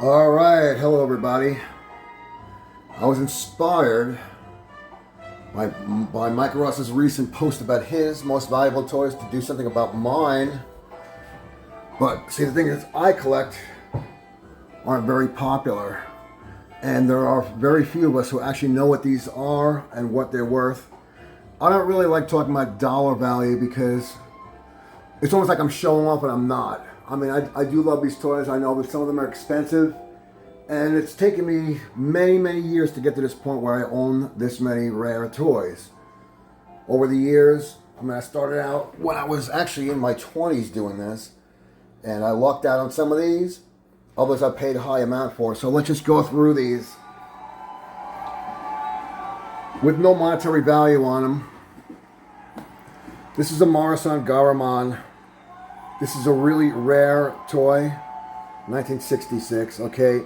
All right, hello everybody. I was inspired by Mike Ross's recent post about his most valuable toys to do something about mine. But see, the thing is, I collect aren't very popular, and there are very few of us who actually know what these are and what they're worth. I don't really like talking about dollar value because it's almost like I'm showing off and I'm not. I mean, I do love these toys. I know that some of them are expensive, and it's taken me many years to get to this point where I own this many rare toys. Over the years, I mean, I started out when I was actually in my 20s doing this, and I lucked out on some of these. Others I paid a high amount for. So let's just go through these with no monetary value on them. This is a Marusan Garamon. This is a really rare toy, 1966, okay?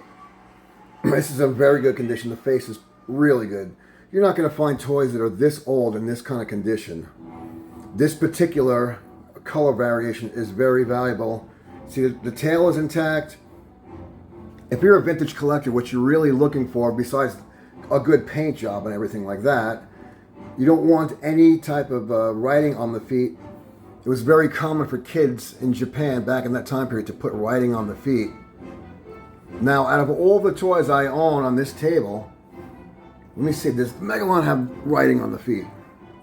This is in very good condition. The face is really good. You're not going to find toys that are this old in this kind of condition. This particular color variation is very valuable. See, the tail is intact. If you're a vintage collector, what you're really looking for, besides a good paint job and everything like that, you don't want any type of writing on the feet. It was very common for kids in Japan back in that time period to put writing on the feet. Now, out of all the toys I own on this table, let me see, does Megalon have writing on the feet?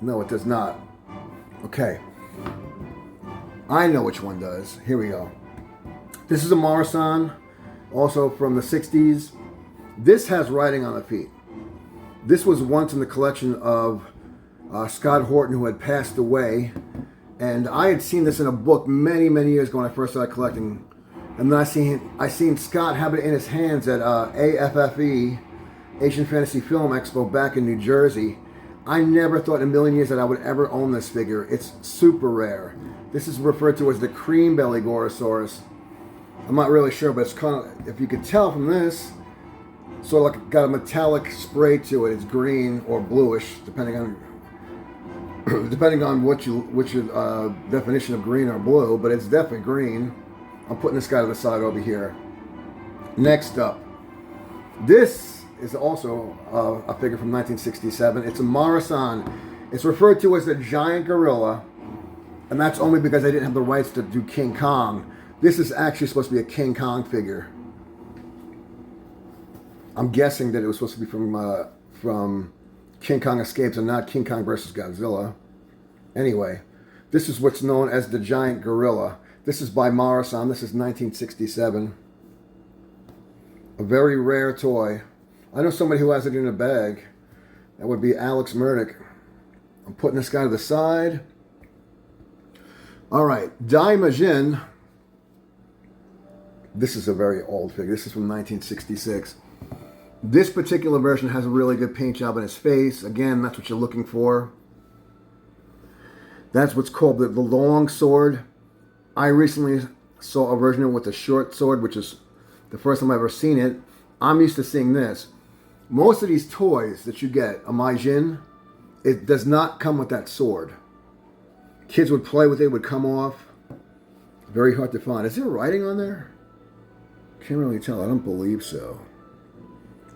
No, it does not. Okay. I know which one does. Here we go. This is a Marusan, also from the 60s. This has writing on the feet. This was once in the collection of Scott Horton, who had passed away. And I had seen this in a book many years ago when I first started collecting. And then I seen Scott have it in his hands at AFFE, Asian Fantasy Film Expo, back in New Jersey. I never thought in a million years that I would ever own this figure. It's super rare. This is referred to as the cream belly Gorosaurus. I'm not really sure, but it's kind of, if you could tell from this, sort of like got a metallic spray to it. It's green or bluish, depending on which definition of green or blue, but it's definitely green. I'm putting this guy to the side over here. Next up, this is also a figure from 1967. It's a Marusan. It's referred to as the giant gorilla, and that's only because I didn't have the rights to do King Kong. This is actually supposed to be a King Kong figure. I'm guessing that it was supposed to be from King Kong Escapes and not King Kong versus Godzilla. Anyway, this is what's known as the giant gorilla. This is by Marusan. This is 1967. A very rare toy. I know somebody who has it in a bag. That would be Alex Murdoch. I'm putting this guy to the side. All right, Daimajin. This is a very old figure. This is from 1966. This particular version has a really good paint job on his face. Again, that's what you're looking for. That's what's called the long sword. I recently saw a version with the short sword, which is the first time I've ever seen it. I'm used to seeing this. Most of these toys that you get, a Maijin, it does not come with that sword. Kids would play with it, would come off. Very hard to find. Is there writing on there? Can't really tell. I don't believe so.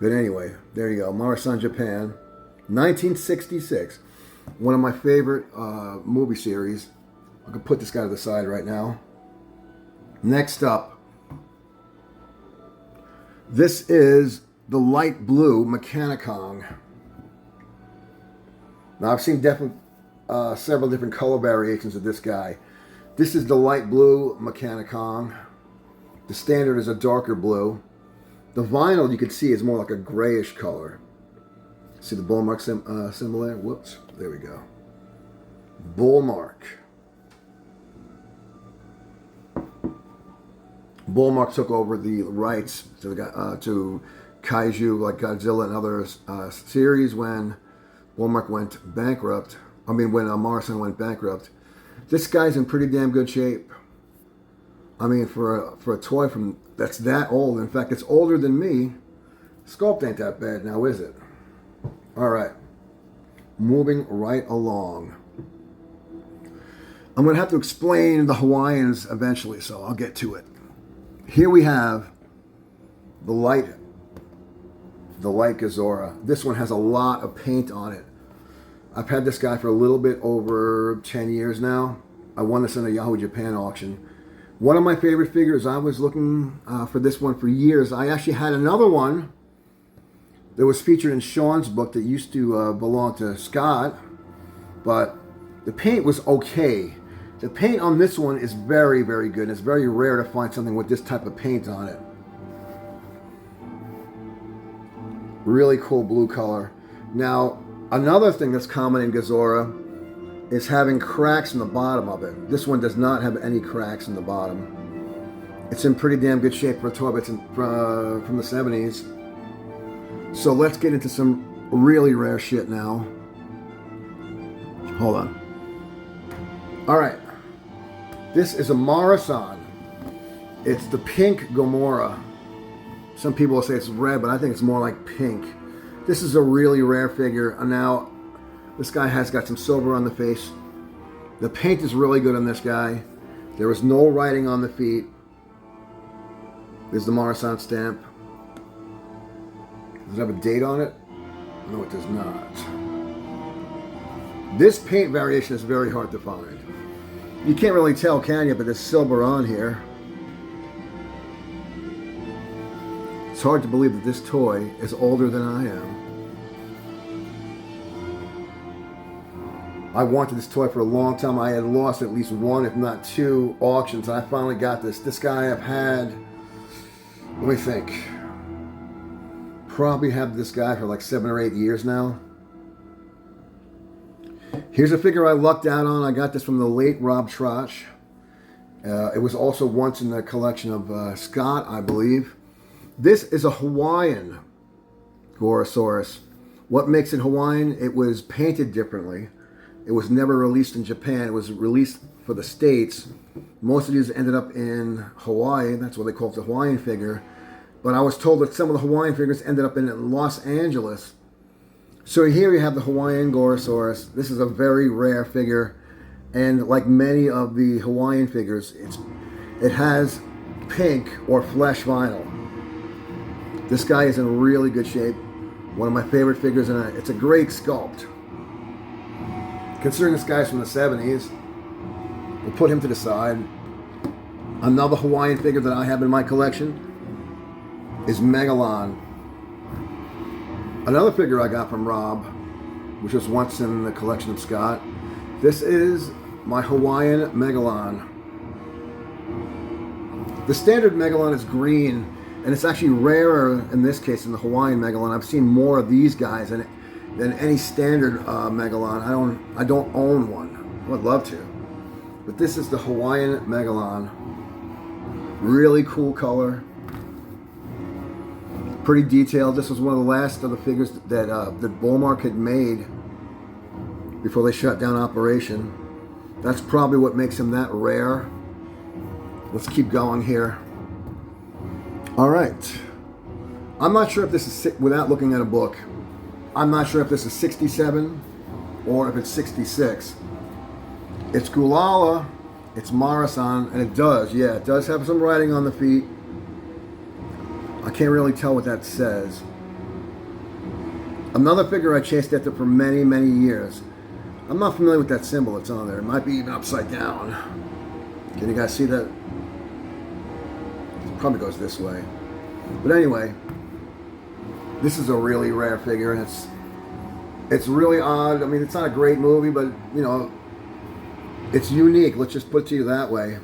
But anyway, there you go. Marusan Japan, 1966. One of my favorite movie series. I can put this guy to the side right now. Next up, this is the light blue Mechanicon. Now I've seen several different color variations of this guy. This is the light blue Mechanicon. The standard is a darker blue. The vinyl, you can see, is more like a grayish color. See the Bullmark symbol there? Whoops. There we go. Bullmark. Bullmark took over the rights to kaiju like Godzilla and other series when Bullmark went bankrupt. I mean, when Marusan went bankrupt. This guy's in pretty damn good shape. I mean, for a toy that's that old, in fact, it's older than me, sculpt ain't that bad now, is it? All right, moving right along. I'm going to have to explain the Hawaiians eventually, so I'll get to it. Here we have the light Ghidorah. This one has a lot of paint on it. I've had this guy for a little bit over 10 years now. I won this in a Yahoo Japan auction. One of my favorite figures. I was looking for this one for years. I actually had another one that was featured in Sean's book that used to belong to Scott, but the paint was okay. The paint on this one is very, very good. It's very rare to find something with this type of paint on it. Really cool blue color. Now, another thing that's common in Ghidorah is having cracks in the bottom of it. This one does not have any cracks in the bottom. It's in pretty damn good shape for a toy, but it's from the 70s. So let's get into some really rare shit now. Hold on. All right. This is a Marusan. It's the pink Ghidorah. Some people will say it's red, but I think it's more like pink. This is a really rare figure. And now, this guy has got some silver on the face. The paint is really good on this guy. There is no writing on the feet. There's the Marusan stamp. Does it have a date on it? No, it does not. This paint variation is very hard to find. You can't really tell, can you? But there's silver on here. It's hard to believe that this toy is older than I am. I wanted this toy for a long time. I had lost at least one, if not two, auctions. And I finally got this. This guy I've had, let me think, probably have this guy for like 7 or 8 years now. Here's a figure I lucked out on. I got this from the late Rob Trotch. It was also once in the collection of Scott, I believe. This is a Hawaiian Gorosaurus. What makes it Hawaiian? It was painted differently. It was never released in Japan. It was released for the States. Most of these ended up in Hawaii. That's what they call it, the Hawaiian figure. But I was told that some of the Hawaiian figures ended up in Los Angeles. So here you have the Hawaiian Gorosaurus. This is a very rare figure. And like many of the Hawaiian figures, it has pink or flesh vinyl. This guy is in really good shape. One of my favorite figures, and it's a great sculpt. Considering this guy's from the 70s, we'll put him to the side. Another Hawaiian figure that I have in my collection is Megalon. Another figure I got from Rob, which was once in the collection of Scott. This is my Hawaiian Megalon. The standard Megalon is green, and it's actually rarer in this case than the Hawaiian Megalon. I've seen more of these guys than any standard Megalon. I don't own one. I would love to. But this is the Hawaiian Megalon. Really cool color. Pretty detailed. This was one of the last of the figures that Bullmark had made before they shut down operation. That's probably what makes him that rare. Let's keep going here. All right. I'm not sure if this is, without looking at a book, I'm not sure if this is 67 or if it's 66. It's Gulala, it's Marusan, and it does have some writing on the feet. I can't really tell what that says. Another figure I chased after for many, many years. I'm not familiar with that symbol that's on there. It might be even upside down. Can you guys see that? It probably goes this way. But anyway, this is a really rare figure, and it's really odd. I mean, it's not a great movie, but, you know, it's unique. Let's just put it to you that way.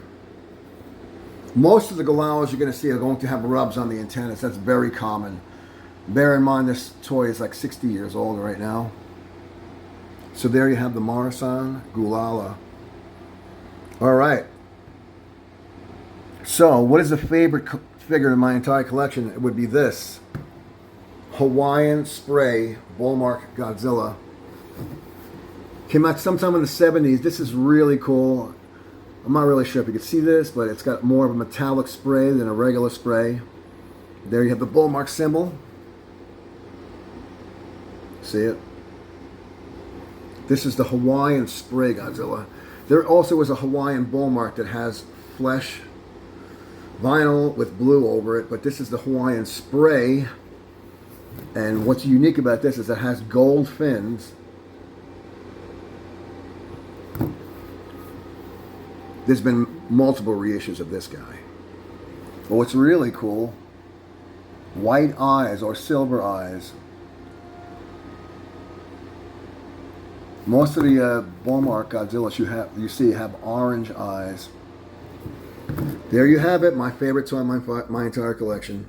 Most of the Gulalas you're going to see are going to have rubs on the antennas. That's very common. Bear in mind, this toy is like 60 years old right now. So there you have the Marusan Gulala. All right. So what is the favorite figure in my entire collection? It would be this Hawaiian Spray Bullmark Godzilla. Came out sometime in the 70s. This is really cool. I'm not really sure if you can see this, but it's got more of a metallic spray than a regular spray. There you have the Bullmark symbol. See it? This is the Hawaiian Spray Godzilla. There also is a Hawaiian Bullmark that has flesh vinyl with blue over it, but this is the Hawaiian Spray. And what's unique about this is it has gold fins. There's been multiple reissues of this guy. But what's really cool, white eyes or silver eyes. Most of the Bullmark Godzillas you see have orange eyes. There you have it, my favorite toy in my entire collection.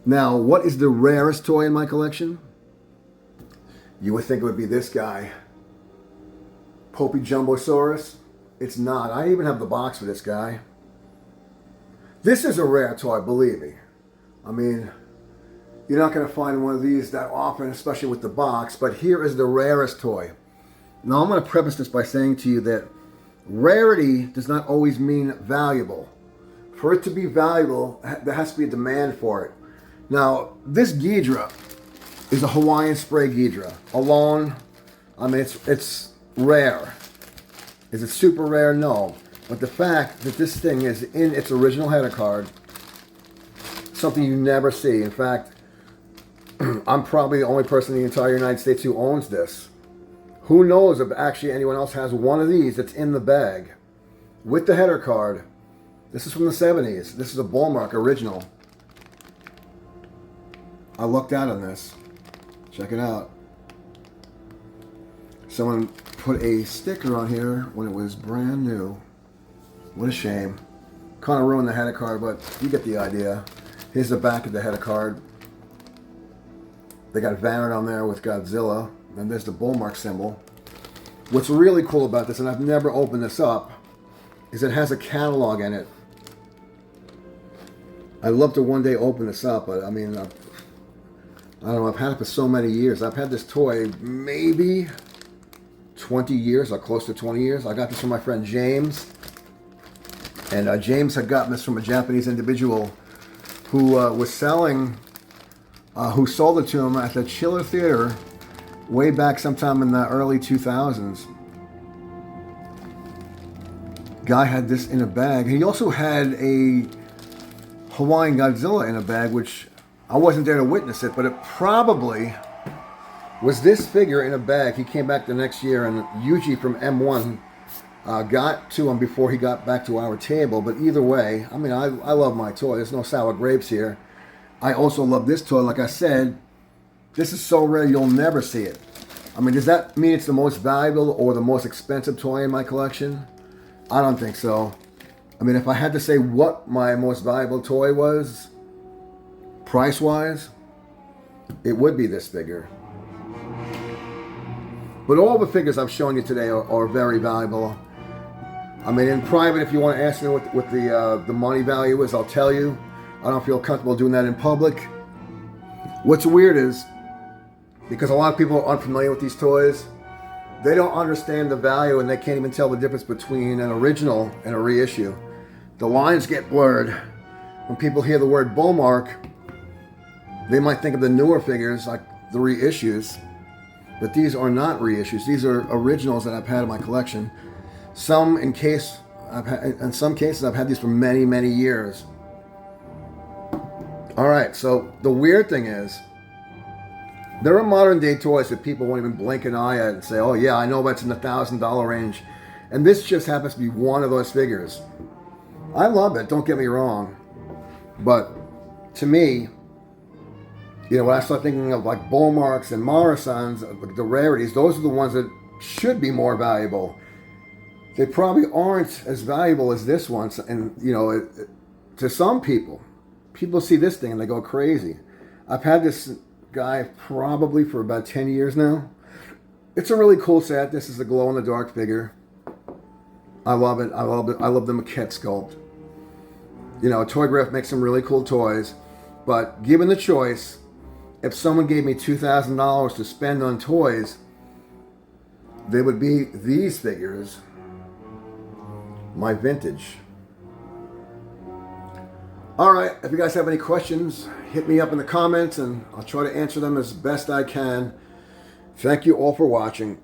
Now, what is the rarest toy in my collection? You would think it would be this guy, Popey Jumbosaurus. It's not. I even have the box for this guy. This is a rare toy, believe me. I mean, you're not going to find one of these that often, especially with the box, but here is the rarest toy. Now, I'm going to preface this by saying to you that rarity does not always mean valuable. For it to be valuable, there has to be a demand for it. Now, this Ghidorah is a Hawaiian Spray Ghidorah. Alone, I mean, it's rare. Is it super rare? No. But the fact that this thing is in its original header card, something you never see. In fact, I'm probably the only person in the entire United States who owns this. Who knows if actually anyone else has one of these that's in the bag with the header card. This is from the 70s. This is a Bullmark original. I lucked out on this. Check it out. Someone put a sticker on here when it was brand new. What a shame. Kind of ruined the header card, but you get the idea. Here's the back of the header card. They got Vanard on there with Godzilla. And there's the Bullmark symbol. What's really cool about this, and I've never opened this up, is it has a catalog in it. I'd love to one day open this up, but I mean, I don't know, I've had it for so many years. I've had this toy maybe 20 years, or close to 20 years. I got this from my friend James. And James had gotten this from a Japanese individual who was selling, who sold it to him at the Chiller Theater way back sometime in the early 2000s. Guy had this in a bag. He also had a Hawaiian Godzilla in a bag, which I wasn't there to witness it, but it probably was this figure in a bag. He came back the next year, and Yuji from M1 got to him before he got back to our table. But either way, I mean, I love my toy. There's no sour grapes here. I also love this toy. Like I said, this is so rare you'll never see it. I mean, does that mean it's the most valuable or the most expensive toy in my collection? I don't think so. I mean, if I had to say what my most valuable toy was, price-wise, it would be this figure. But all the figures I've shown you today are very valuable. I mean, in private, if you want to ask me what the money value is, I'll tell you. I don't feel comfortable doing that in public. What's weird is, because a lot of people are unfamiliar with these toys, they don't understand the value and they can't even tell the difference between an original and a reissue. The lines get blurred. When people hear the word Bullmark, they might think of the newer figures like the reissues, but these are not reissues. These are originals that I've had in my collection. In some cases, I've had these for many, many years. All right, so the weird thing is, there are modern day toys that people won't even blink an eye at and say, oh yeah, I know that's in the $1,000 range. And this just happens to be one of those figures. I love it, don't get me wrong. But to me, you know, when I start thinking of like Bullmarks and Marusans, the rarities, those are the ones that should be more valuable. They probably aren't as valuable as this one. And, you know, to some people see this thing and they go crazy. I've had this guy probably for about 10 years now. It's a really cool set. This is a glow-in-the-dark figure. I love it. I love it. I love the maquette sculpt. You know, Toygraph makes some really cool toys, but given the choice, if someone gave me $2,000 to spend on toys, they would be these figures, my vintage. All right, if you guys have any questions, hit me up in the comments and I'll try to answer them as best I can. Thank you all for watching.